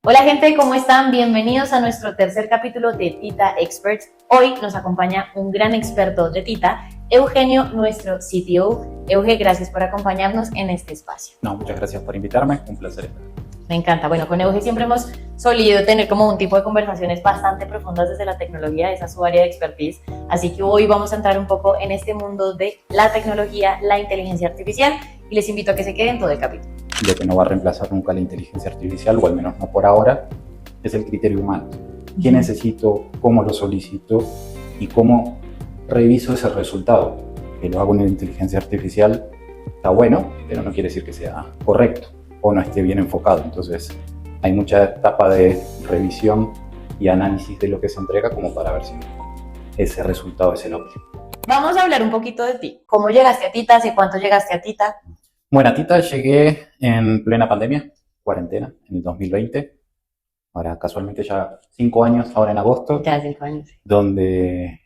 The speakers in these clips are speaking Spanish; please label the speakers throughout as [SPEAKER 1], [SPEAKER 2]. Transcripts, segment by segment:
[SPEAKER 1] Hola gente, ¿cómo están? Bienvenidos a nuestro tercer capítulo de Tita Experts. Hoy nos acompaña un gran experto de Tita, Eugenio, nuestro CTO. Euge, gracias por acompañarnos en este espacio.
[SPEAKER 2] No, muchas gracias por invitarme, un placer estar.
[SPEAKER 1] Me encanta. Bueno, con Euge siempre hemos solido tener como un tipo de conversaciones bastante profundas desde la tecnología, esa es su área de expertise. Así que hoy vamos a entrar un poco en este mundo de la tecnología, la inteligencia artificial, y les invito a que se queden todo el capítulo.
[SPEAKER 2] Lo que no va a reemplazar nunca la inteligencia artificial, o al menos no por ahora, es el criterio humano. ¿Qué necesito? ¿Cómo lo solicito? ¿Y cómo reviso ese resultado? Que lo hago en la inteligencia artificial está bueno, pero no quiere decir que sea correcto o no esté bien enfocado. Entonces, hay mucha etapa de revisión y análisis de lo que se entrega como para ver si ese resultado es el óptimo.
[SPEAKER 1] Vamos a hablar un poquito de ti. ¿Cómo llegaste a Tita? ¿Hace cuánto llegaste a Tita?
[SPEAKER 2] Bueno, a Tita llegué en plena pandemia, cuarentena, en el 2020. Ahora, casualmente ya 5 años, ahora en agosto.
[SPEAKER 1] Ya 5 años.
[SPEAKER 2] Donde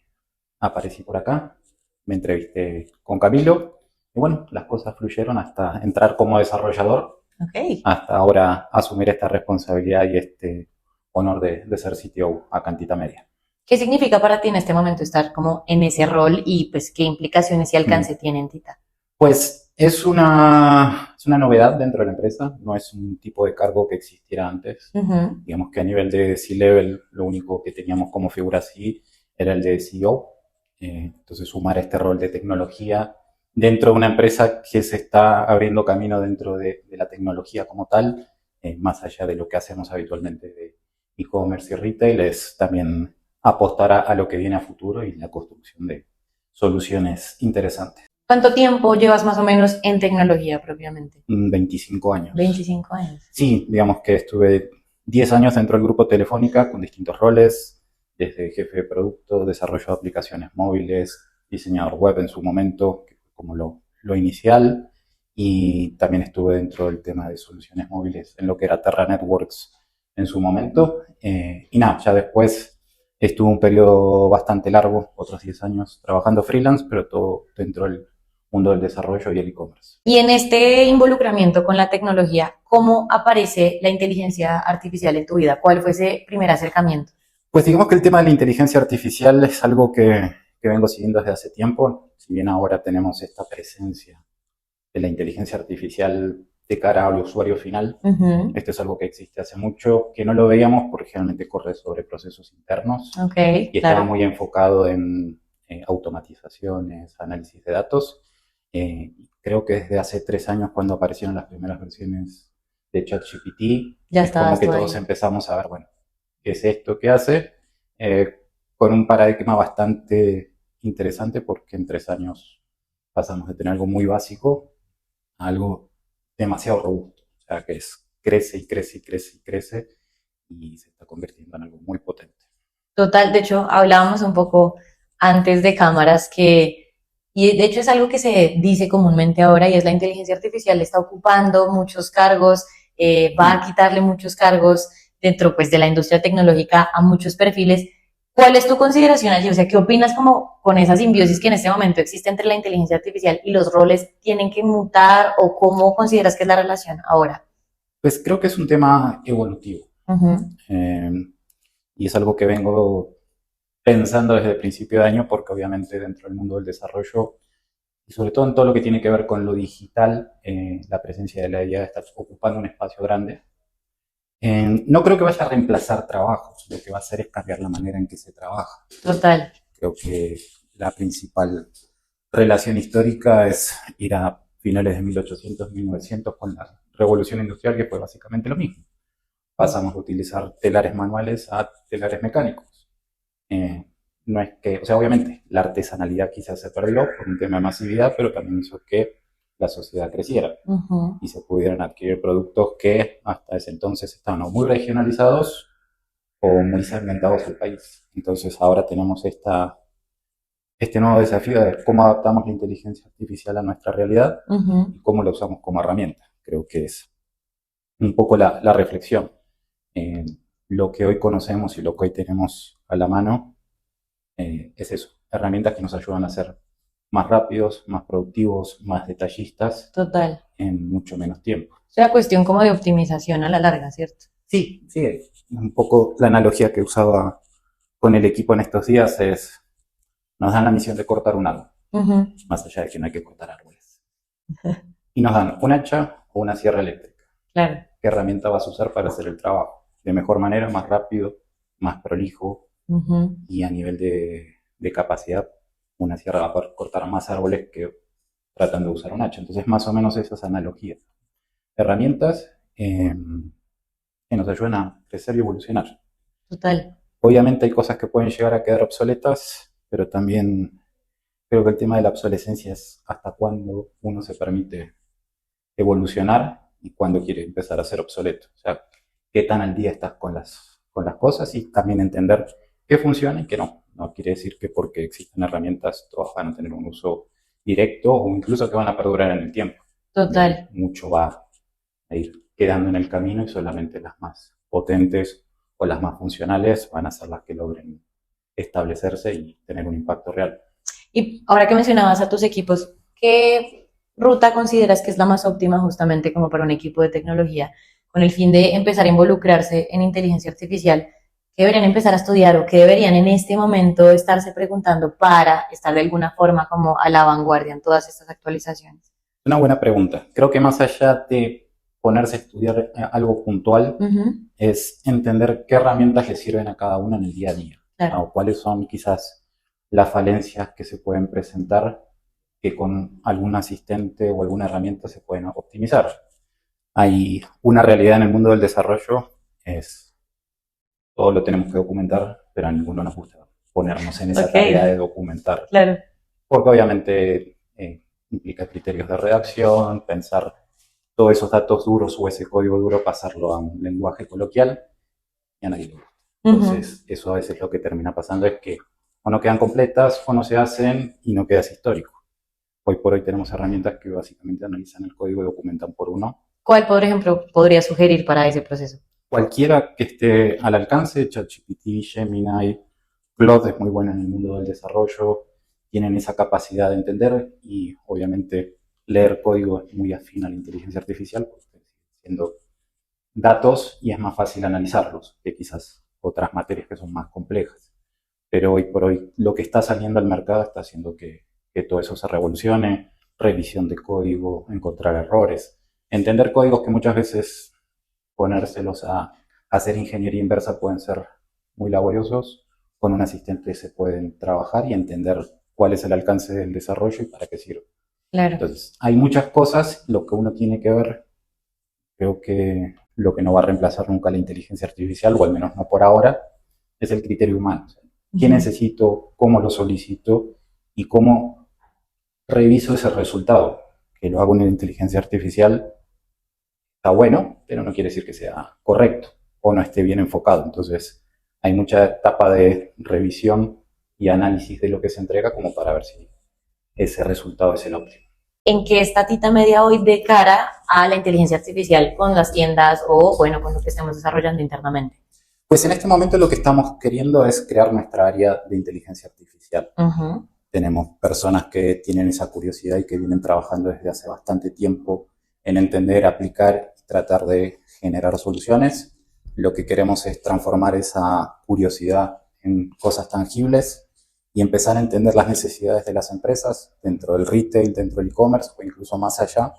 [SPEAKER 2] aparecí por acá, me entrevisté con Camilo. Y bueno, las cosas fluyeron hasta entrar como desarrollador.
[SPEAKER 1] Okay.
[SPEAKER 2] Hasta ahora asumir esta responsabilidad y este honor de ser CTO acá en Tita Media.
[SPEAKER 1] ¿Qué significa para ti en este momento estar como en ese rol y pues qué implicaciones y alcance tiene en Tita?
[SPEAKER 2] Pues es una novedad dentro de la empresa, no es un tipo de cargo que existiera antes. Digamos que a nivel de C-Level lo único que teníamos como figura así era el de CEO. Entonces sumar este rol de tecnología dentro de una empresa que se está abriendo camino dentro de la tecnología como tal, más allá de lo que hacemos habitualmente de e-commerce y retail, es también apostar a lo que viene a futuro y la construcción de soluciones interesantes.
[SPEAKER 1] ¿Cuánto tiempo llevas más o menos en tecnología propiamente?
[SPEAKER 2] 25 años.
[SPEAKER 1] 25 años.
[SPEAKER 2] Sí, digamos que estuve 10 años dentro del grupo Telefónica con distintos roles, desde jefe de producto, desarrollo de aplicaciones móviles, diseñador web en su momento, como lo inicial, y también estuve dentro del tema de soluciones móviles en lo que era Terra Networks en su momento. Y nada, ya después estuve un periodo bastante largo, otros 10 años, trabajando freelance, pero todo dentro del mundo del desarrollo y el e-commerce.
[SPEAKER 1] Y en este involucramiento con la tecnología, ¿cómo aparece la inteligencia artificial en tu vida? ¿Cuál fue ese primer acercamiento?
[SPEAKER 2] Pues digamos que el tema de la inteligencia artificial es algo que vengo siguiendo desde hace tiempo. Si bien ahora tenemos esta presencia de la inteligencia artificial de cara al usuario final, esto es algo que existe hace mucho, que no lo veíamos porque generalmente corre sobre procesos internos y estaba muy enfocado en automatizaciones, análisis de datos. Creo que desde hace 3 años, cuando aparecieron las primeras versiones de ChatGPT,
[SPEAKER 1] ya
[SPEAKER 2] es como que todos empezamos a ver, bueno, ¿qué es esto? ¿Qué hace? Con un paradigma bastante interesante, porque en 3 años pasamos de tener algo muy básico a algo demasiado robusto. O sea, que crece y crece y crece y crece y se está convirtiendo en algo muy potente.
[SPEAKER 1] Total, de hecho, hablábamos un poco antes de cámaras y de hecho es algo que se dice comúnmente ahora, y es la inteligencia artificial está ocupando muchos cargos, va a quitarle muchos cargos dentro pues de la industria tecnológica a muchos perfiles. ¿Cuál es tu consideración allí? O sea, ¿qué opinas como con esa simbiosis que en este momento existe entre la inteligencia artificial y los roles tienen que mutar, o cómo consideras que es la relación ahora?
[SPEAKER 2] Pues creo que es un tema evolutivo. Y es algo que vengo pensando desde el principio de año, porque obviamente dentro del mundo del desarrollo y sobre todo en todo lo que tiene que ver con lo digital, la presencia de la IA está ocupando un espacio grande. No creo que vaya a reemplazar trabajos, lo que va a hacer es cambiar la manera en que se trabaja.
[SPEAKER 1] Total.
[SPEAKER 2] Creo que la principal relación histórica es ir a finales de 1800, 1900 con la revolución industrial, que fue básicamente lo mismo. Pasamos de utilizar telares manuales a telares mecánicos. No es que, o sea, obviamente la artesanalidad quizás se perdió por un tema de masividad, pero también hizo que la sociedad creciera y se pudieran adquirir productos que hasta ese entonces estaban o muy regionalizados o muy segmentados al país. Entonces ahora tenemos este nuevo desafío de cómo adaptamos la inteligencia artificial a nuestra realidad y cómo la usamos como herramienta. Creo que es un poco la reflexión. Lo que hoy conocemos y lo que hoy tenemos a la mano es eso, herramientas que nos ayudan a ser más rápidos, más productivos, más detallistas.
[SPEAKER 1] Total.
[SPEAKER 2] En mucho menos tiempo.
[SPEAKER 1] O sea, cuestión como de optimización a la larga, ¿cierto?
[SPEAKER 2] Sí, sí, un poco la analogía que usaba con el equipo en estos días es, nos dan la misión de cortar un árbol,
[SPEAKER 1] Ujú,
[SPEAKER 2] más allá de que no hay que cortar árboles. Y nos dan un hacha o una sierra eléctrica.
[SPEAKER 1] claro.
[SPEAKER 2] ¿Qué herramienta vas a usar para hacer el trabajo? De mejor manera, más rápido, más prolijo
[SPEAKER 1] Ujú,
[SPEAKER 2] y a nivel de capacidad, una sierra va a poder cortar más árboles que tratando de usar un hacha. Entonces, más o menos esas analogías. Herramientas que nos ayudan a crecer y evolucionar.
[SPEAKER 1] total.
[SPEAKER 2] Obviamente hay cosas que pueden llegar a quedar obsoletas, pero también creo que el tema de la obsolescencia es hasta cuándo uno se permite evolucionar y cuándo quiere empezar a ser obsoleto. O sea, qué tan al día estás con las cosas y también entender qué funciona y qué no. No quiere decir que porque existen herramientas todas van a tener un uso directo o incluso que van a perdurar en el tiempo.
[SPEAKER 1] Total.
[SPEAKER 2] Mucho va a ir quedando en el camino y solamente las más potentes o las más funcionales van a ser las que logren establecerse y tener un impacto real.
[SPEAKER 1] Y ahora que mencionabas a tus equipos, ¿qué ruta consideras que es la más óptima justamente como para un equipo de tecnología con el fin de empezar a involucrarse en inteligencia artificial? ¿Qué deberían empezar a estudiar o qué deberían en este momento estarse preguntando para estar de alguna forma como a la vanguardia en todas estas actualizaciones?
[SPEAKER 2] Una buena pregunta. Creo que más allá de ponerse a estudiar algo puntual,
[SPEAKER 1] Ujú,
[SPEAKER 2] es entender qué herramientas le sirven a cada uno en el día a día,
[SPEAKER 1] claro.
[SPEAKER 2] o cuáles son quizás las falencias que se pueden presentar que con algún asistente o alguna herramienta se pueden optimizar. Hay una realidad en el mundo del desarrollo, es todo lo tenemos que documentar, pero a ninguno nos gusta ponernos en esa
[SPEAKER 1] Ok,
[SPEAKER 2] tarea de documentar,
[SPEAKER 1] claro.
[SPEAKER 2] porque obviamente implica criterios de redacción, pensar todos esos datos duros o ese código duro, pasarlo a un lenguaje coloquial y a nadie le gusta.
[SPEAKER 1] Ujú,
[SPEAKER 2] Entonces, eso a veces lo que termina pasando es que o no quedan completas o no se hacen y no quedas histórico. Hoy por hoy tenemos herramientas que básicamente analizan el código y documentan por uno.
[SPEAKER 1] ¿cuál, por ejemplo, podría sugerir para ese proceso?
[SPEAKER 2] Cualquiera que esté al alcance, ChatGPT, Gemini, Claude es muy buena en el mundo del desarrollo, tienen esa capacidad de entender y obviamente leer código es muy afín a la inteligencia artificial, porque siguen siendo datos y es más fácil analizarlos que quizás otras materias que son más complejas. Pero hoy por hoy lo que está saliendo al mercado está haciendo que todo eso se revolucione, revisión de código, encontrar errores, entender códigos que muchas veces ponérselos a hacer ingeniería inversa pueden ser muy laboriosos. Con un asistente se pueden trabajar y entender cuál es el alcance del desarrollo y para qué sirve.
[SPEAKER 1] Claro.
[SPEAKER 2] Entonces, hay muchas cosas, lo que uno tiene que ver, creo que lo que no va a reemplazar nunca la inteligencia artificial, o al menos no por ahora, es el criterio humano. ¿Qué
[SPEAKER 1] Ujú,
[SPEAKER 2] necesito? ¿Cómo lo solicito? ¿Y cómo reviso ese resultado? Que lo hago en la inteligencia artificial está bueno, pero no quiere decir que sea correcto o no esté bien enfocado. Entonces, hay mucha etapa de revisión y análisis de lo que se entrega como para ver si ese resultado es el óptimo.
[SPEAKER 1] ¿En qué está Tita Media hoy de cara a la inteligencia artificial con las tiendas o, bueno, con lo que estemos desarrollando internamente?
[SPEAKER 2] Pues en este momento lo que estamos queriendo es crear nuestra área de inteligencia artificial.
[SPEAKER 1] Ujú,
[SPEAKER 2] Tenemos personas que tienen esa curiosidad y que vienen trabajando desde hace bastante tiempo en entender, aplicar y tratar de generar soluciones. Lo que queremos es transformar esa curiosidad en cosas tangibles y empezar a entender las necesidades de las empresas dentro del retail, dentro del e-commerce o incluso más allá,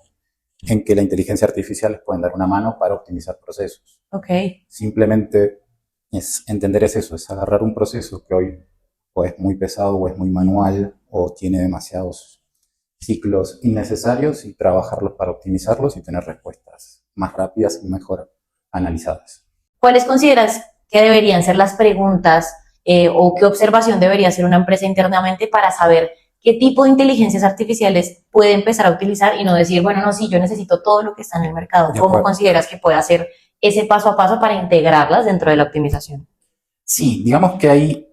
[SPEAKER 2] en que la inteligencia artificial les pueden dar una mano para optimizar procesos.
[SPEAKER 1] ok,
[SPEAKER 2] Simplemente es entender es eso, es agarrar un proceso que hoy o es muy pesado o es muy manual o tiene demasiados ciclos innecesarios y trabajarlos para optimizarlos y tener respuestas más rápidas y mejor analizadas.
[SPEAKER 1] ¿cuáles consideras que deberían ser las preguntas o qué observación debería hacer una empresa internamente para saber qué tipo de inteligencias artificiales puede empezar a utilizar y no decir, bueno, no, sí, yo necesito todo lo que está en el mercado?
[SPEAKER 2] De
[SPEAKER 1] ¿Cómo
[SPEAKER 2] acuerdo.
[SPEAKER 1] consideras que puede hacer ese paso a paso para integrarlas dentro de la optimización?
[SPEAKER 2] Sí, digamos que hay,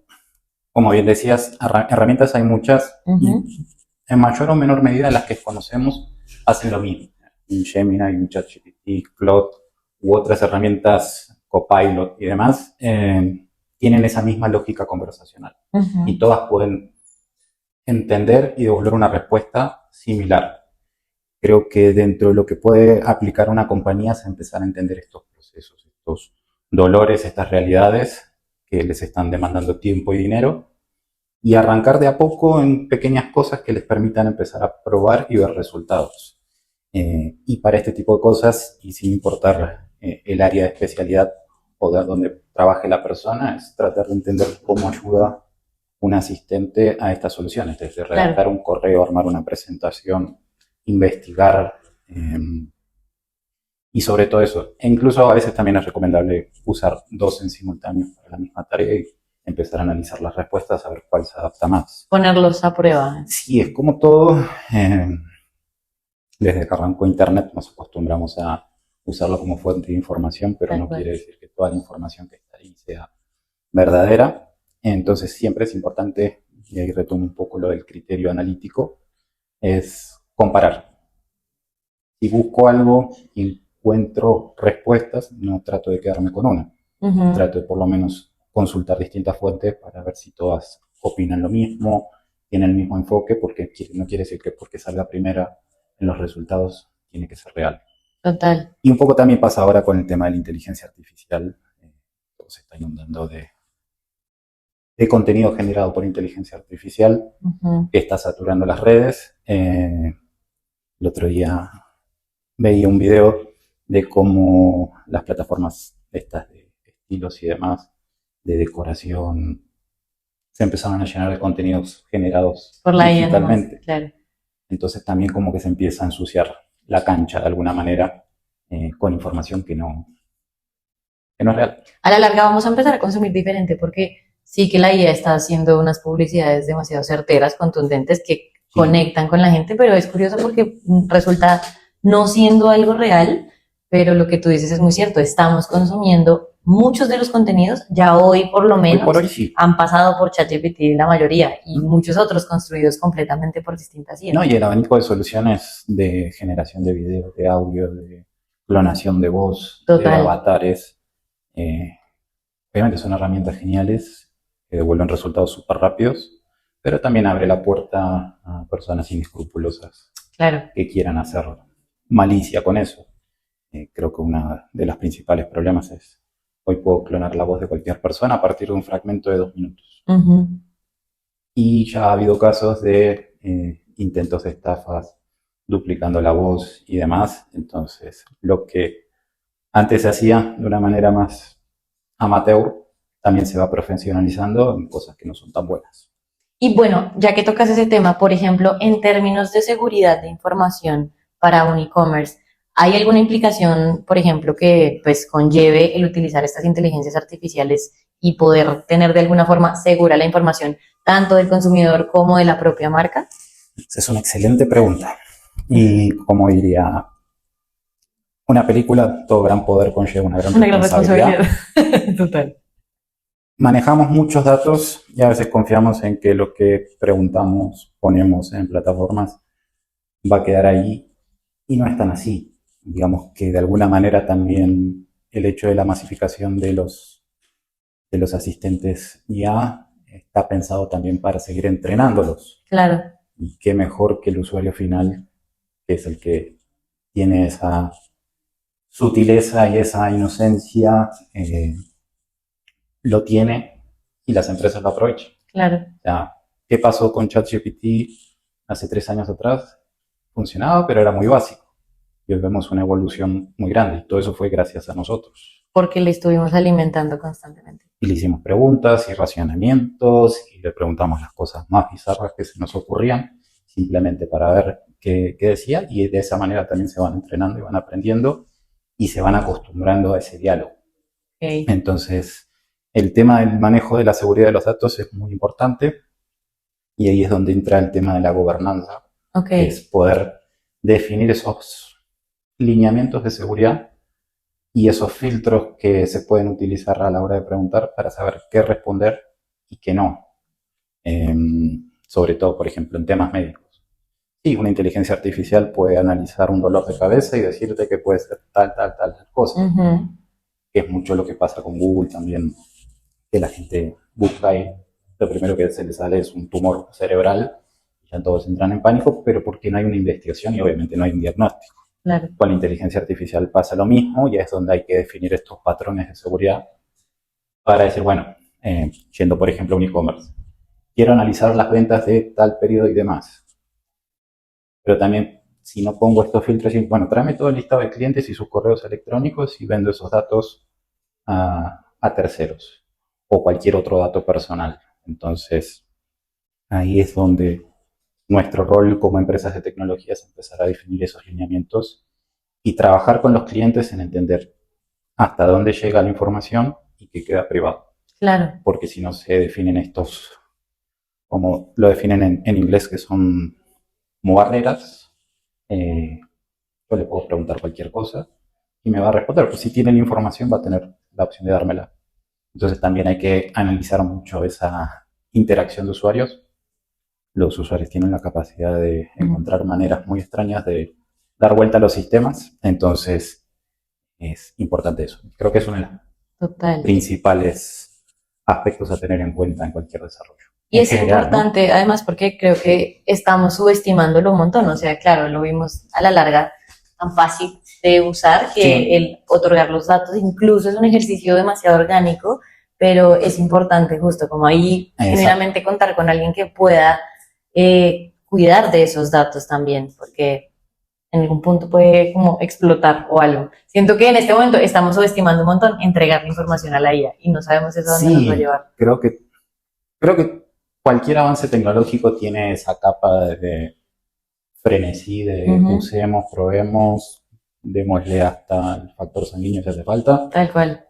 [SPEAKER 2] como bien decías, herramientas hay muchas
[SPEAKER 1] Ujú,
[SPEAKER 2] y en mayor o menor medida las que conocemos hacen lo mismo. Un Gemini, un ChatGPT, Claude u otras herramientas, Copilot y demás, tienen esa misma lógica conversacional y
[SPEAKER 1] ujú,
[SPEAKER 2] todas pueden entender y devolver una respuesta similar. Creo que dentro de lo que puede aplicar una compañía es empezar a entender estos procesos, estos dolores, estas realidades que les están demandando tiempo y dinero, y arrancar de a poco en pequeñas cosas que les permitan empezar a probar y ver resultados. Y para este tipo de cosas, y sin importar el área de especialidad o de donde trabaje la persona, es tratar de entender cómo ayuda un asistente a estas soluciones, desde redactar un correo, armar una presentación, investigar, y sobre todo eso. E incluso a veces también es recomendable usar dos en simultáneo para la misma tarea y empezar a analizar las respuestas, a ver cuál se adapta más.
[SPEAKER 1] Ponerlos a prueba.
[SPEAKER 2] Sí, es como todo. Desde que arrancó Internet nos acostumbramos a usarlo como fuente de información, pero no quiere decir que toda la información que está ahí sea verdadera. Entonces siempre es importante, y ahí retomo un poco lo del criterio analítico, es comparar. Si busco algo y encuentro respuestas, no trato de quedarme con una. Trato de por lo menos consultar distintas fuentes para ver si todas opinan lo mismo, tienen el mismo enfoque, porque no quiere decir que porque salga primera en los resultados tiene que ser real.
[SPEAKER 1] Total.
[SPEAKER 2] Y un poco también pasa ahora con el tema de la inteligencia artificial. Todo se está inundando de contenido generado por inteligencia artificial que está saturando las redes. El otro día veía un video de cómo las plataformas estas de estilos y demás, de decoración, se empezaron a llenar de contenidos generados
[SPEAKER 1] por la
[SPEAKER 2] digitalmente.
[SPEAKER 1] IA, claro.
[SPEAKER 2] Entonces también como que se empieza a ensuciar la cancha de alguna manera con información que no es real.
[SPEAKER 1] A la larga vamos a empezar a consumir diferente porque sí que la IA está haciendo unas publicidades demasiado certeras, contundentes, que conectan con la gente, pero es curioso porque resulta no siendo algo real, pero lo que tú dices es muy cierto, estamos consumiendo muchos de los contenidos, ya hoy por lo menos,
[SPEAKER 2] por hoy sí,
[SPEAKER 1] han pasado por ChatGPT la mayoría y muchos otros construidos completamente por distintas IAs.
[SPEAKER 2] No, y el abanico de soluciones de generación de video, de audio, de clonación de voz, de avatares, obviamente son herramientas geniales que devuelven resultados súper rápidos, pero también abre la puerta a personas inescrupulosas que quieran hacer malicia con eso. Creo que uno de los principales problemas es, hoy puedo clonar la voz de cualquier persona a partir de un fragmento de 2 minutos. Y ya ha habido casos de intentos de estafas duplicando la voz y demás. Entonces, lo que antes se hacía de una manera más amateur, también se va profesionalizando en cosas que no son tan buenas.
[SPEAKER 1] Y bueno, ya que tocas ese tema, por ejemplo, en términos de seguridad de información para un e-commerce, ¿hay alguna implicación, por ejemplo, que pues conlleve el utilizar estas inteligencias artificiales y poder tener de alguna forma segura la información tanto del consumidor como de la propia marca?
[SPEAKER 2] Esa es una excelente pregunta. Y como diría una película, todo gran poder conlleva una gran responsabilidad.
[SPEAKER 1] Total.
[SPEAKER 2] Manejamos muchos datos y a veces confiamos en que lo que preguntamos, ponemos en plataformas, va a quedar ahí y no es tan así. Digamos que de alguna manera también el hecho de la masificación de los asistentes IA está pensado también para seguir entrenándolos.
[SPEAKER 1] Claro.
[SPEAKER 2] Y qué mejor que el usuario final, que es el que tiene esa sutileza y esa inocencia, lo tiene y las empresas lo aprovechan.
[SPEAKER 1] Claro.
[SPEAKER 2] O sea, ¿qué pasó con ChatGPT hace 3 años atrás? Funcionaba, pero era muy básico. Y hoy vemos una evolución muy grande. Y todo eso fue gracias a nosotros.
[SPEAKER 1] Porque le estuvimos alimentando constantemente.
[SPEAKER 2] Y le hicimos preguntas y racionamientos y le preguntamos las cosas más bizarras que se nos ocurrían, simplemente para ver qué decía. Y de esa manera también se van entrenando y van aprendiendo y se van acostumbrando a ese diálogo. Entonces, el tema del manejo de la seguridad de los datos es muy importante y ahí es donde entra el tema de la gobernanza, que es poder definir esos lineamientos de seguridad y esos filtros que se pueden utilizar a la hora de preguntar para saber qué responder y qué no. Sobre todo, por ejemplo, en temas médicos. Sí, una inteligencia artificial puede analizar un dolor de cabeza y decirte que puede ser tal cosa. Que es mucho lo que pasa con Google también, que la gente busca y lo primero que se le sale es un tumor cerebral, y ya todos entran en pánico, pero porque no hay una investigación y obviamente no hay un diagnóstico.
[SPEAKER 1] claro,
[SPEAKER 2] Con la inteligencia artificial pasa lo mismo y es donde hay que definir estos patrones de seguridad para decir, bueno, yendo por ejemplo a un e-commerce, quiero analizar las ventas de tal periodo y demás, pero también si no pongo estos filtros, bueno, tráeme todo el listado de clientes y sus correos electrónicos y vendo esos datos a terceros o cualquier otro dato personal. Entonces, ahí es donde nuestro rol como empresas de tecnología es empezar a definir esos lineamientos y trabajar con los clientes en entender hasta dónde llega la información y qué queda privado.
[SPEAKER 1] claro.
[SPEAKER 2] Porque si no se definen estos, como lo definen en inglés, que son como barreras, yo le puedo preguntar cualquier cosa y me va a responder. Pues si tiene la información va a tener la opción de dármela. Entonces también hay que analizar mucho esa interacción de usuarios. Los usuarios tienen la capacidad de encontrar maneras muy extrañas de dar vuelta a los sistemas. Entonces es importante eso. Creo que es uno de los
[SPEAKER 1] Total.
[SPEAKER 2] principales aspectos a tener en cuenta en cualquier desarrollo.
[SPEAKER 1] Y
[SPEAKER 2] En
[SPEAKER 1] es
[SPEAKER 2] general, ¿no?
[SPEAKER 1] importante, además, porque creo que estamos subestimándolo un montón. O sea, claro, lo vimos a la larga tan fácil de usar que
[SPEAKER 2] Sí,
[SPEAKER 1] el otorgar los datos incluso es un ejercicio demasiado orgánico, pero es importante justo como ahí
[SPEAKER 2] exacto.
[SPEAKER 1] genuinamente contar con alguien que pueda cuidar de esos datos también, porque en algún punto puede como explotar o algo. Siento que en este momento estamos subestimando un montón entregar la información a la IA y no sabemos eso a dónde nos va a
[SPEAKER 2] Sí,
[SPEAKER 1] llevar.
[SPEAKER 2] creo que cualquier avance tecnológico tiene esa capa de frenesí de
[SPEAKER 1] Ujú,
[SPEAKER 2] usemos, probemos, démosle hasta el factor sanguíneo si hace falta.
[SPEAKER 1] tal cual.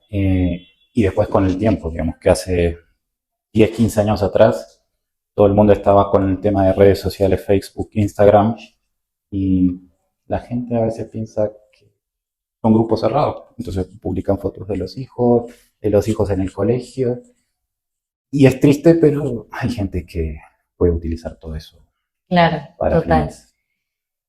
[SPEAKER 2] Y después con el tiempo, digamos que hace 10, 15 años atrás, todo el mundo estaba con el tema de redes sociales, Facebook, Instagram, y la gente a veces piensa que son grupos cerrados. Entonces publican fotos de los hijos en el colegio, y es triste, pero hay gente que puede utilizar todo eso
[SPEAKER 1] Claro,
[SPEAKER 2] para
[SPEAKER 1] total.
[SPEAKER 2] fines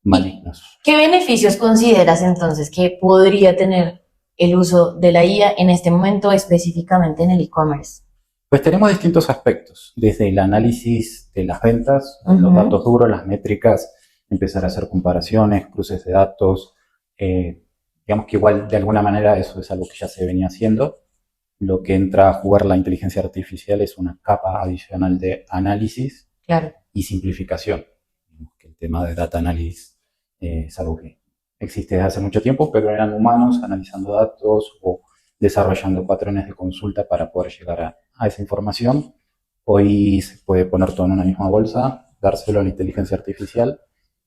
[SPEAKER 1] ¿Y
[SPEAKER 2] malignos.
[SPEAKER 1] qué beneficios consideras entonces que podría tener el uso de la IA en este momento específicamente en el e-commerce?
[SPEAKER 2] Pues tenemos distintos aspectos, desde el análisis de las ventas, los
[SPEAKER 1] Ujú,
[SPEAKER 2] datos duros, las métricas, empezar a hacer comparaciones, cruces de datos. Digamos que igual de alguna manera eso es algo que ya se venía haciendo. Lo que entra a jugar la inteligencia artificial es una capa adicional de análisis
[SPEAKER 1] claro,
[SPEAKER 2] y simplificación. El tema de data analysis es algo que existe desde hace mucho tiempo, pero eran humanos analizando datos o desarrollando patrones de consulta para poder llegar a esa información. Hoy se puede poner todo en una misma bolsa, dárselo a la inteligencia artificial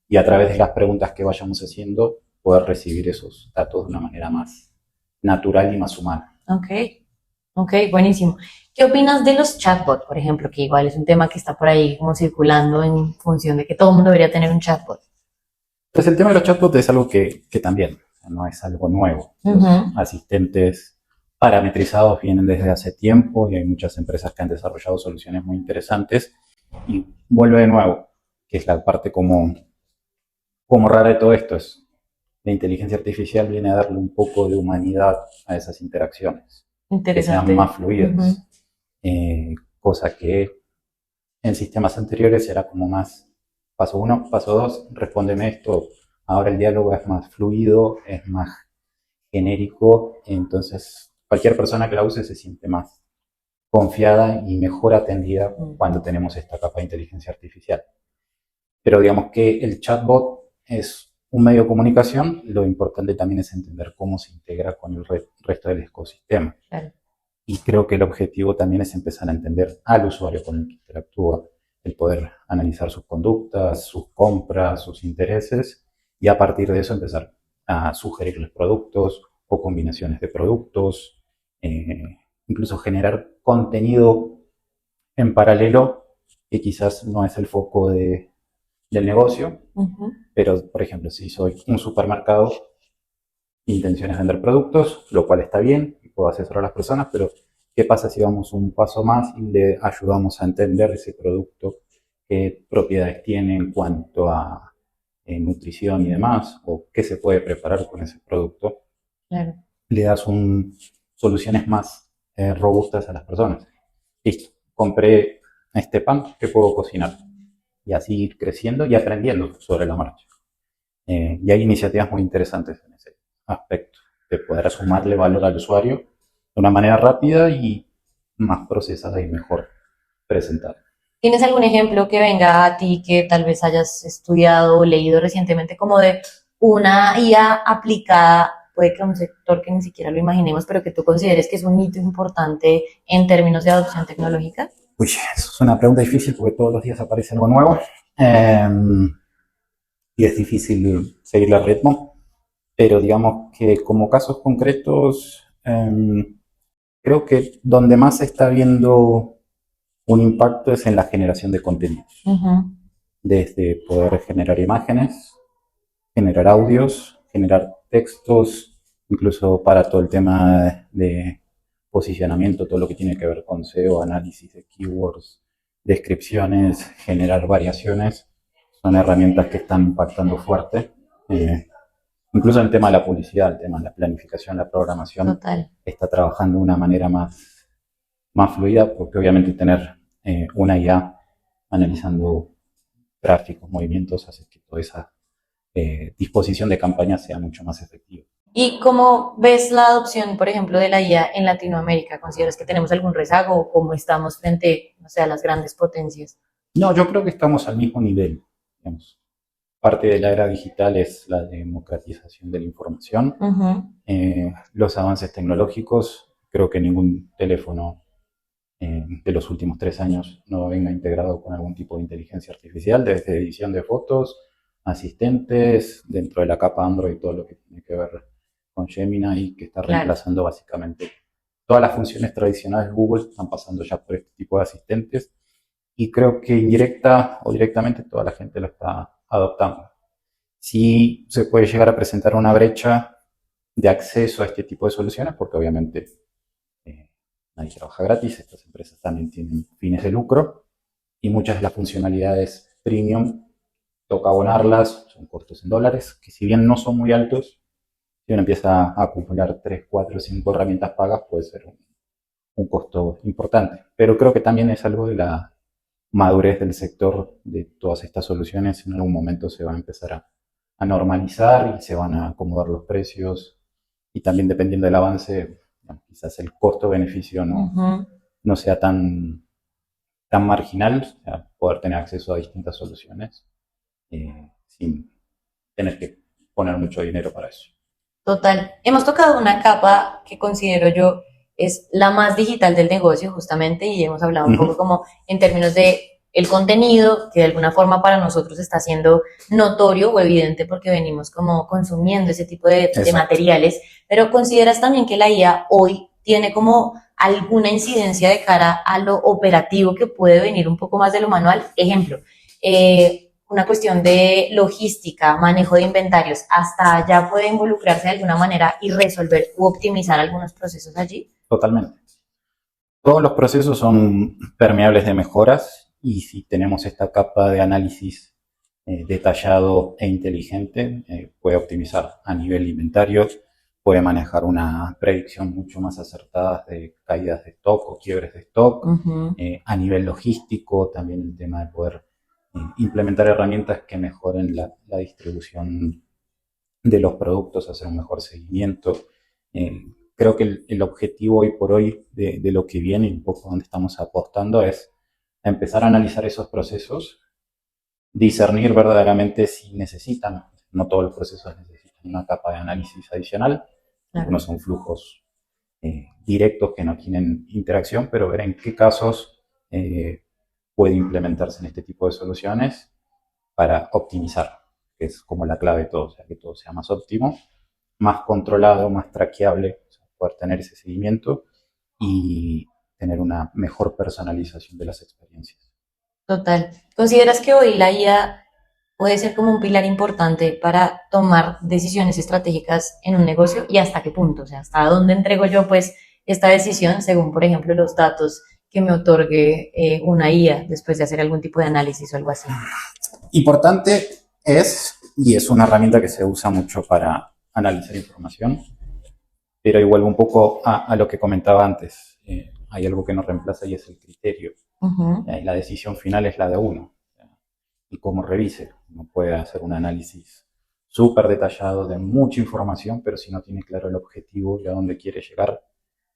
[SPEAKER 2] y a través de las preguntas que vayamos haciendo poder recibir esos datos de una manera más natural y más humana.
[SPEAKER 1] ok, ok, buenísimo. ¿Qué opinas de los chatbots, por ejemplo, que igual es un tema que está por ahí como circulando en función de que todo el mundo debería tener un chatbot?
[SPEAKER 2] Entonces el tema de los chatbots es algo que también no es algo nuevo. Los
[SPEAKER 1] Ujú,
[SPEAKER 2] asistentes parametrizados vienen desde hace tiempo y hay muchas empresas que han desarrollado soluciones muy interesantes. Y vuelve de nuevo, que es la parte como rara de todo esto, es la inteligencia artificial viene a darle un poco de humanidad a esas interacciones, que sean
[SPEAKER 1] interesante.
[SPEAKER 2] más
[SPEAKER 1] Ujú,
[SPEAKER 2] fluidas, cosa que en sistemas anteriores era como más paso uno, paso dos, respóndeme esto. Ahora el diálogo es más fluido, es más genérico, entonces cualquier persona que la use se siente más confiada y mejor atendida cuando
[SPEAKER 1] ujú,
[SPEAKER 2] tenemos esta capa de inteligencia artificial. Pero digamos que el chatbot es un medio de comunicación, lo importante también es entender cómo se integra con el resto del ecosistema.
[SPEAKER 1] claro,
[SPEAKER 2] Y creo que el objetivo también es empezar a entender al usuario con el que interactúa, el poder analizar sus conductas, sus compras, sus intereses, y a partir de eso empezar a sugerirles productos o combinaciones de productos, incluso generar contenido en paralelo que quizás no es el foco del negocio,
[SPEAKER 1] ujú,
[SPEAKER 2] pero por ejemplo, si soy un supermercado, mi intención es vender productos, lo cual está bien, y puedo asesorar a las personas, pero ¿qué pasa si vamos un paso más y le ayudamos a entender ese producto, qué propiedades tiene en cuanto a nutrición y demás, o qué se puede preparar con ese producto?
[SPEAKER 1] claro.
[SPEAKER 2] Le das soluciones más robustas a las personas. Listo, compré este pan, ¿qué puedo cocinar? Y así ir creciendo y aprendiendo sobre la marcha. Y hay iniciativas muy interesantes en ese aspecto, de poder sumarle valor al usuario de una manera rápida y más procesada y mejor presentada.
[SPEAKER 1] ¿Tienes algún ejemplo que venga a ti que tal vez hayas estudiado o leído recientemente como de una IA aplicada, puede que a un sector que ni siquiera lo imaginemos, pero que tú consideres que es un hito importante en términos de adopción tecnológica?
[SPEAKER 2] Uy, eso es una pregunta difícil porque todos los días aparece algo nuevo eh, y es difícil seguir el ritmo, pero digamos que como casos concretos, creo que donde más se está viendo un impacto es en la generación de contenidos,
[SPEAKER 1] Ujú.
[SPEAKER 2] desde poder generar imágenes, generar audios, generar textos, incluso para todo el tema de posicionamiento, todo lo que tiene que ver con SEO, análisis de keywords, descripciones, generar variaciones, son herramientas que están impactando fuerte. Eh, Incluso en el tema de la publicidad, el tema de la planificación, la programación,
[SPEAKER 1] Total.
[SPEAKER 2] está trabajando de una manera más fluida, porque obviamente tener una IA analizando tráficos, movimientos, hace que toda esa disposición de campaña sea mucho más efectiva.
[SPEAKER 1] ¿Y cómo ves la adopción, por ejemplo, de la IA en Latinoamérica? ¿Consideras que tenemos algún rezago o cómo estamos frente, no sé, a las grandes potencias?
[SPEAKER 2] No, yo creo que estamos al mismo nivel. Digamos. Parte de la era digital es la democratización de la información.
[SPEAKER 1] Ujú.
[SPEAKER 2] Los avances tecnológicos, creo que ningún teléfono de los últimos 3 años no venga integrado con algún tipo de inteligencia artificial, desde edición de fotos, asistentes, dentro de la capa Android, todo lo que tiene que ver con Gemini, que está
[SPEAKER 1] Claro,
[SPEAKER 2] reemplazando básicamente todas las funciones tradicionales de Google, están pasando ya por este tipo de asistentes, y creo que indirecta o directamente toda la gente lo está adoptando. Sí se puede llegar a presentar una brecha de acceso a este tipo de soluciones, porque obviamente nadie trabaja gratis, estas empresas también tienen fines de lucro y muchas de las funcionalidades premium toca abonarlas, son costos en dólares, que si bien no son muy altos, si uno empieza a acumular 3, 4, 5 herramientas pagas puede ser un costo importante. Pero creo que también es algo de la madurez del sector de todas estas soluciones. En algún momento se va a empezar a normalizar y se van a acomodar los precios y también dependiendo del avance, quizás el costo-beneficio
[SPEAKER 1] ujú,
[SPEAKER 2] no sea tan marginal, o sea, poder tener acceso a distintas soluciones sin tener que poner mucho dinero para eso.
[SPEAKER 1] total. Hemos tocado una capa que considero yo es la más digital del negocio, justamente, y hemos hablado un
[SPEAKER 2] Uh -huh.
[SPEAKER 1] poco como en términos de el contenido, que de alguna forma para nosotros está siendo notorio o evidente porque venimos como consumiendo ese tipo de
[SPEAKER 2] Exacto.
[SPEAKER 1] materiales, pero consideras también que la IA hoy tiene como alguna incidencia de cara a lo operativo que puede venir un poco más de lo manual. Ejemplo, una cuestión de logística, manejo de inventarios, hasta allá puede involucrarse de alguna manera y resolver u optimizar algunos procesos allí.
[SPEAKER 2] Totalmente. Todos los procesos son permeables de mejoras y si tenemos esta capa de análisis detallado e inteligente, puede optimizar a nivel inventario, puede manejar una predicción mucho más acertada de caídas de stock o quiebres de stock. A nivel logístico, también el tema de poder implementar herramientas que mejoren la distribución de los productos, hacer un mejor seguimiento. Creo que el objetivo hoy por hoy de lo que viene y un poco donde estamos apostando es empezar a analizar esos procesos, discernir verdaderamente si necesitan, no todos los procesos necesitan una capa de análisis adicional,
[SPEAKER 1] Claro.
[SPEAKER 2] algunos son flujos directos que no tienen interacción, pero ver en qué casos puede implementarse en este tipo de soluciones para optimizar, que es como la clave de todo, o sea, que todo sea más óptimo, más controlado, más traqueable, o sea, poder tener ese seguimiento y tener una mejor personalización de las experiencias.
[SPEAKER 1] Total. ¿Consideras que hoy la IA puede ser como un pilar importante para tomar decisiones estratégicas en un negocio y hasta qué punto? O sea, hasta dónde entrego yo pues esta decisión según, por ejemplo, los datos que me otorgue una IA después de hacer algún tipo de análisis o algo así.
[SPEAKER 2] Importante es, y es una herramienta que se usa mucho para analizar información, pero igual un poco a lo que comentaba antes. Hay algo que nos reemplaza y es el criterio. Y la decisión final es la de uno. Y cómo revise. Uno puede hacer un análisis súper detallado, de mucha información, pero si no tiene claro el objetivo y a dónde quiere llegar,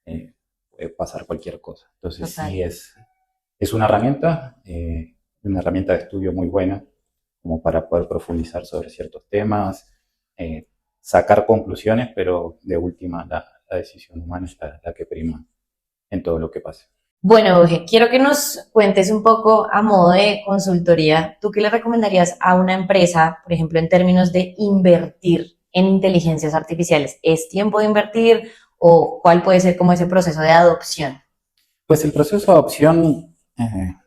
[SPEAKER 2] puede pasar cualquier cosa. Entonces
[SPEAKER 1] Total.
[SPEAKER 2] sí es una herramienta de estudio muy buena, como para poder profundizar sobre ciertos temas, eh, sacar conclusiones, pero de última la decisión humana es la que prima en todo lo que pase.
[SPEAKER 1] Bueno, Jorge, quiero que nos cuentes un poco a modo de consultoría, ¿tú qué le recomendarías a una empresa, por ejemplo, en términos de invertir en inteligencias artificiales? ¿Es tiempo de invertir o cuál puede ser como ese proceso de adopción?
[SPEAKER 2] Pues el proceso de adopción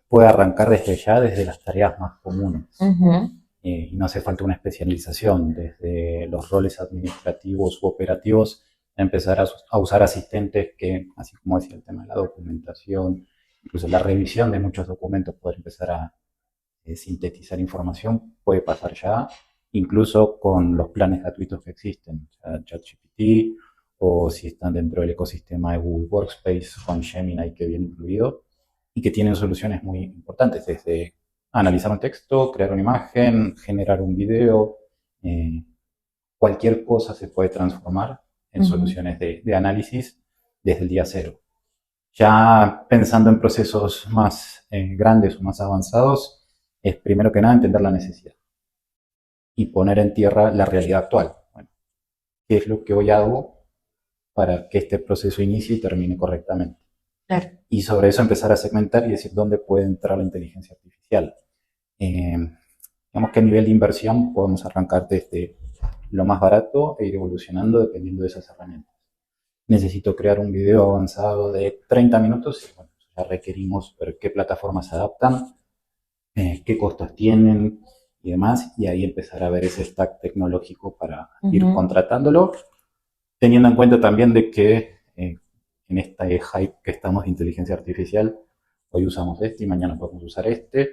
[SPEAKER 2] puede arrancar desde ya, desde las tareas más comunes.
[SPEAKER 1] Ujú.
[SPEAKER 2] Y no hace falta una especialización, desde los roles administrativos u operativos, empezar a usar asistentes que, así como decía el tema de la documentación, incluso la revisión de muchos documentos, poder empezar a sintetizar información, puede pasar ya, incluso con los planes gratuitos que existen, o sea, ChatGPT, o si están dentro del ecosistema de Google Workspace con Gemini que viene incluido, y que tienen soluciones muy importantes, desde analizar un texto, crear una imagen, generar un video, eh, cualquier cosa se puede transformar en
[SPEAKER 1] Ujú.
[SPEAKER 2] soluciones de análisis desde el día cero. Ya pensando en procesos más grandes o más avanzados, es primero que nada entender la necesidad y poner en tierra la realidad actual. Bueno, ¿qué es lo que hoy hago para que este proceso inicie y termine correctamente?
[SPEAKER 1] Claro.
[SPEAKER 2] Y sobre eso empezar a segmentar y decir dónde puede entrar la inteligencia artificial. Eh, digamos que a nivel de inversión podemos arrancar desde lo más barato e ir evolucionando dependiendo de esas herramientas. Necesito crear un video avanzado de 30 minutos y bueno, ya requerimos ver qué plataformas se adaptan, qué costos tienen y demás, y ahí empezar a ver ese stack tecnológico para ir
[SPEAKER 1] Ujú.
[SPEAKER 2] contratándolo, teniendo en cuenta también de que en este hype que estamos de inteligencia artificial, hoy usamos este y mañana podemos usar este,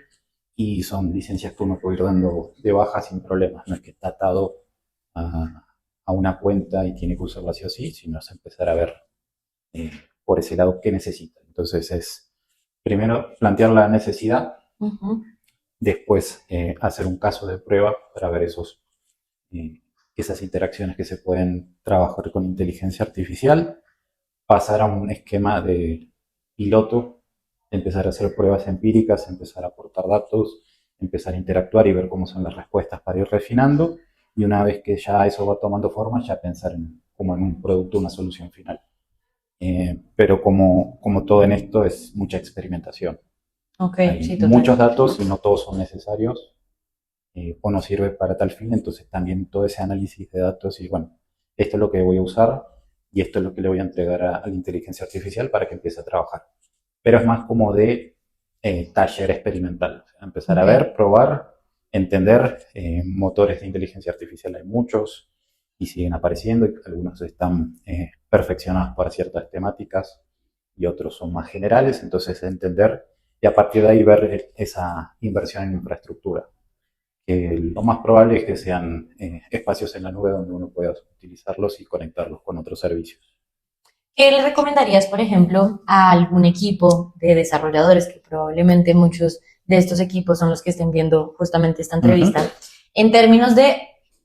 [SPEAKER 2] y son licencias que uno puede ir dando de baja sin problemas, no es que está atado a una cuenta y tiene que usarla sí o sí, sino es empezar a ver eh, por ese lado qué necesita. Entonces es primero plantear la necesidad,
[SPEAKER 1] Ujú.
[SPEAKER 2] después hacer un caso de prueba para ver eh, esas interacciones que se pueden trabajar con inteligencia artificial, pasar a un esquema de piloto, empezar a hacer pruebas empíricas, empezar a aportar datos, empezar a interactuar y ver cómo son las respuestas para ir refinando. Y una vez que ya eso va tomando forma, ya pensar como en un producto, una solución final. Pero como todo en esto es mucha experimentación.
[SPEAKER 1] Ok,
[SPEAKER 2] Hay
[SPEAKER 1] sí, total.
[SPEAKER 2] muchos datos y no todos son necesarios o no sirve para tal fin, entonces también todo ese análisis de datos y bueno, esto es lo que voy a usar y esto es lo que le voy a entregar a la inteligencia artificial para que empiece a trabajar. Pero es más como de taller experimental, o sea, empezar a
[SPEAKER 1] Ok.
[SPEAKER 2] ver, probar, entender motores de inteligencia artificial. Hay muchos y siguen apareciendo y algunos están perfeccionados para ciertas temáticas y otros son más generales, entonces entender y a partir de ahí ver esa inversión en infraestructura. Lo más probable es que sean espacios en la nube donde uno pueda utilizarlos y conectarlos con otros servicios.
[SPEAKER 1] ¿Qué le recomendarías, por ejemplo, a algún equipo de desarrolladores, que probablemente muchos de estos equipos son los que estén viendo justamente esta
[SPEAKER 2] Uh -huh.
[SPEAKER 1] entrevista, en términos de,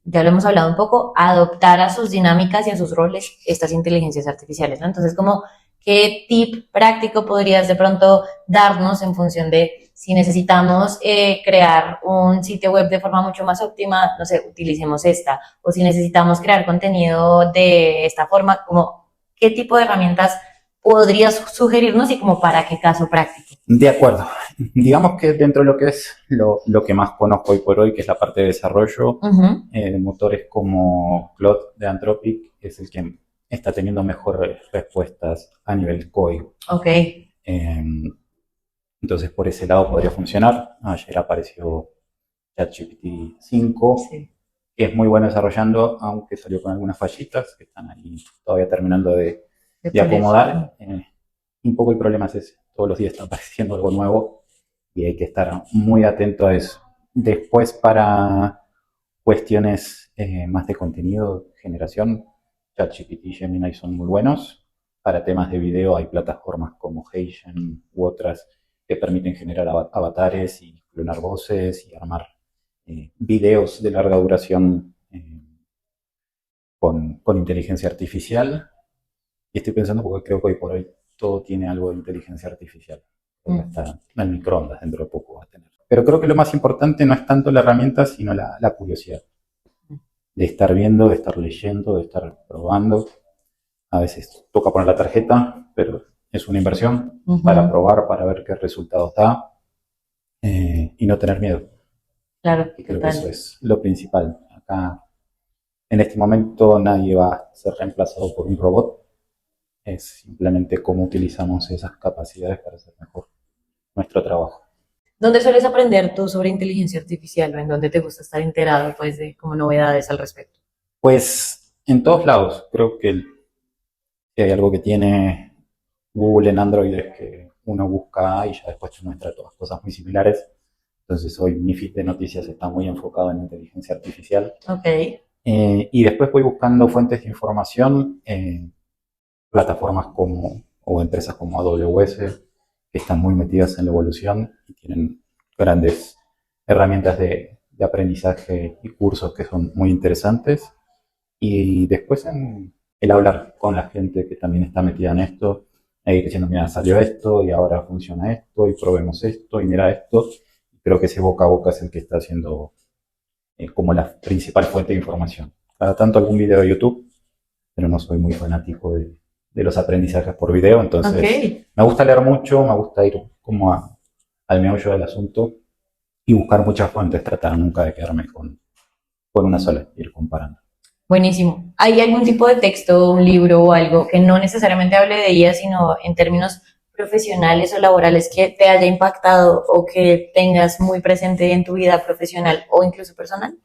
[SPEAKER 1] ya lo hemos hablado un poco, adoptar a sus dinámicas y a sus roles estas inteligencias artificiales, ¿no? Entonces, como, ¿qué tip práctico podrías de pronto darnos en función de si necesitamos crear un sitio web de forma mucho más óptima, no sé, utilicemos esta, o si necesitamos crear contenido de esta forma, como qué tipo de herramientas podrías sugerirnos y como para qué caso práctico?
[SPEAKER 2] De acuerdo. Digamos que dentro de lo que es lo que más conozco hoy por hoy, que es la parte de desarrollo,
[SPEAKER 1] Uh -huh.
[SPEAKER 2] motores como Claude de Anthropic es el que está teniendo mejores respuestas a nivel código.
[SPEAKER 1] Ok.
[SPEAKER 2] Eh, entonces, por ese lado podría funcionar. Ayer apareció ChatGPT 5,
[SPEAKER 1] Sí.
[SPEAKER 2] que es muy bueno desarrollando, aunque salió con algunas fallitas que están ahí todavía terminando
[SPEAKER 1] De
[SPEAKER 2] de
[SPEAKER 1] pulir.
[SPEAKER 2] acomodar. Un poco el problema es ese. Todos los días está apareciendo algo nuevo y hay que estar muy atento a eso. Después, para cuestiones más de contenido, generación, ChatGPT y Gemini son muy buenos. Para temas de video hay plataformas como Heygen u otras que permiten generar avatares y clonar voces y armar videos de larga duración con inteligencia artificial. Y estoy pensando porque creo que hoy por hoy todo tiene algo de inteligencia artificial. Hasta el microondas dentro de poco va a tener. Pero creo que lo más importante no es tanto la herramienta, sino la curiosidad. De estar viendo, de estar leyendo, de estar probando. A veces toca poner la tarjeta, pero es una inversión para probar, para ver qué resultados da y no tener miedo.
[SPEAKER 1] Claro,
[SPEAKER 2] Y creo que eso es lo principal. Acá, en este momento, nadie va a ser reemplazado por un robot. Es simplemente cómo utilizamos esas capacidades para hacer mejor nuestro trabajo.
[SPEAKER 1] ¿Dónde sueles aprender tú sobre inteligencia artificial o en dónde te gusta estar enterado pues, de como novedades al respecto?
[SPEAKER 2] Pues en todos lados. Creo que si hay algo que tiene Google en Android es que uno busca y ya después te muestra todas cosas muy similares. Entonces hoy mi feed de noticias está muy enfocado en inteligencia artificial.
[SPEAKER 1] Ok.
[SPEAKER 2] Y después voy buscando fuentes de información, plataformas o empresas como AWS, que están muy metidas en la evolución y tienen grandes herramientas de aprendizaje y cursos que son muy interesantes. Y después en el hablar con la gente que también está metida en esto, e ir diciendo, mira, salió esto y ahora funciona esto y probemos esto y mira esto. Creo que ese boca a boca es el que está haciendo como la principal fuente de información. Cada tanto algún video de YouTube, pero no soy muy fanático de los aprendizajes por video, entonces me gusta leer mucho, me gusta ir como al meollo del asunto y buscar muchas fuentes, tratar nunca de quedarme con una sola, ir comparando.
[SPEAKER 1] Buenísimo. ¿Hay algún tipo de texto, un libro o algo que no necesariamente hable de ella, sino en términos profesionales o laborales que te haya impactado o que tengas muy presente en tu vida profesional o incluso personal?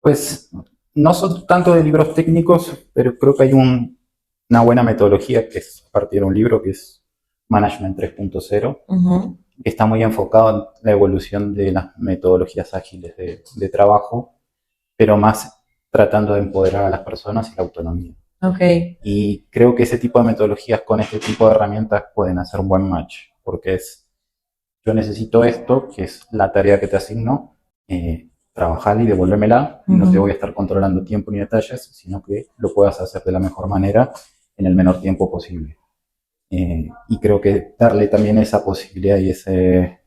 [SPEAKER 2] Pues no son tanto de libros técnicos, pero creo que hay una buena metodología que es a partir de un libro que es Management 3.0, que está muy enfocado en la evolución de las metodologías ágiles de trabajo, pero más tratando de empoderar a las personas y la autonomía. Y creo que ese tipo de metodologías con este tipo de herramientas pueden hacer un buen match, porque yo necesito esto, que es la tarea que te asigno, trabajarla y devolvérmela. No te voy a estar controlando tiempo ni detalles, sino que lo puedas hacer de la mejor manera en el menor tiempo posible. Y creo que darle también esa posibilidad y ese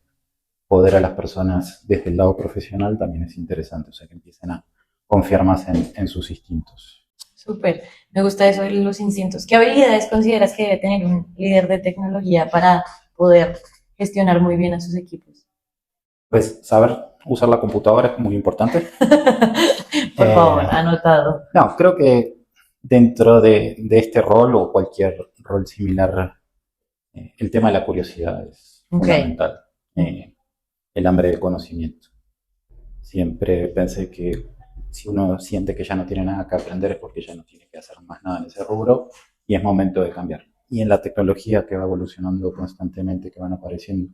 [SPEAKER 2] poder a las personas desde el lado profesional también es interesante, o sea, que empiecen a confiar más en sus instintos.
[SPEAKER 1] Súper, me gusta eso de los instintos. ¿Qué habilidades consideras que debe tener un líder de tecnología para poder gestionar muy bien a sus equipos?
[SPEAKER 2] Pues saber usar la computadora es muy importante.
[SPEAKER 1] Por favor, anotado.
[SPEAKER 2] No, creo que dentro de este rol o cualquier rol similar, el tema de la curiosidad es fundamental. El hambre de conocimiento. Siempre pensé que si uno siente que ya no tiene nada que aprender es porque ya no tiene que hacer más nada en ese rubro y es momento de cambiar. Y en la tecnología que va evolucionando constantemente, que van apareciendo,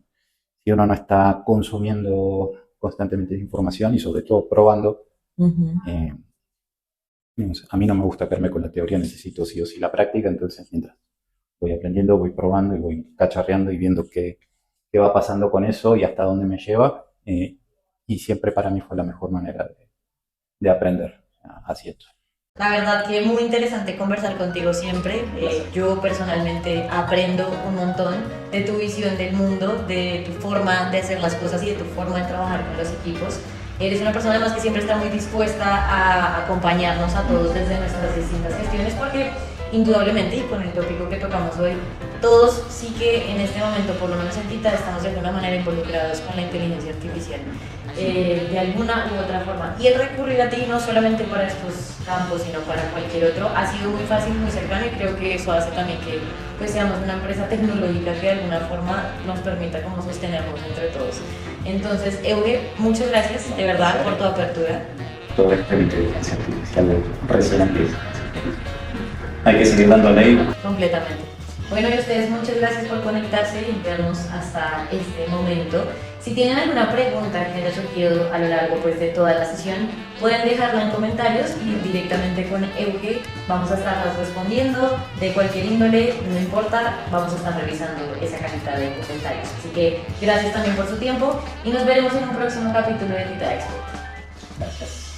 [SPEAKER 2] si uno no está consumiendo constantemente información y sobre todo probando, a mí no me gusta quedarme con la teoría, necesito sí o sí la práctica, entonces mientras voy aprendiendo, voy probando y voy cacharreando y viendo qué va pasando con eso y hasta dónde me lleva, y siempre para mí fue la mejor manera de aprender haciendo.
[SPEAKER 1] La verdad que es muy interesante conversar contigo siempre. Yo personalmente aprendo un montón de tu visión del mundo, de tu forma de hacer las cosas y de tu forma de trabajar con los equipos. Eres una persona además que siempre está muy dispuesta a acompañarnos a todos desde nuestras distintas gestiones porque indudablemente, y con el tópico que tocamos hoy, todos sí que en este momento, por lo menos en TITA, estamos de alguna manera involucrados con la inteligencia artificial. De alguna u otra forma. Y el recurrir a ti no solamente para estos campos, sino para cualquier otro, ha sido muy fácil, muy cercano y creo que eso hace también que pues, seamos una empresa tecnológica que de alguna forma nos permita como sostenernos entre todos. Entonces, Euge, muchas gracias de verdad por tu apertura.
[SPEAKER 2] Todo esto de inteligencia artificial recién empieza. Hay que seguir dándole ahí.
[SPEAKER 1] Completamente. Bueno, y ustedes muchas gracias por conectarse y vernos hasta este momento. Si tienen alguna pregunta que haya surgido a lo largo pues, de toda la sesión, pueden dejarla en comentarios y directamente con Euge vamos a estarlas respondiendo de cualquier índole, no importa, vamos a estar revisando esa cajita de comentarios. Así que gracias también por su tiempo y nos veremos en un próximo capítulo de TITA Expert.
[SPEAKER 2] Gracias.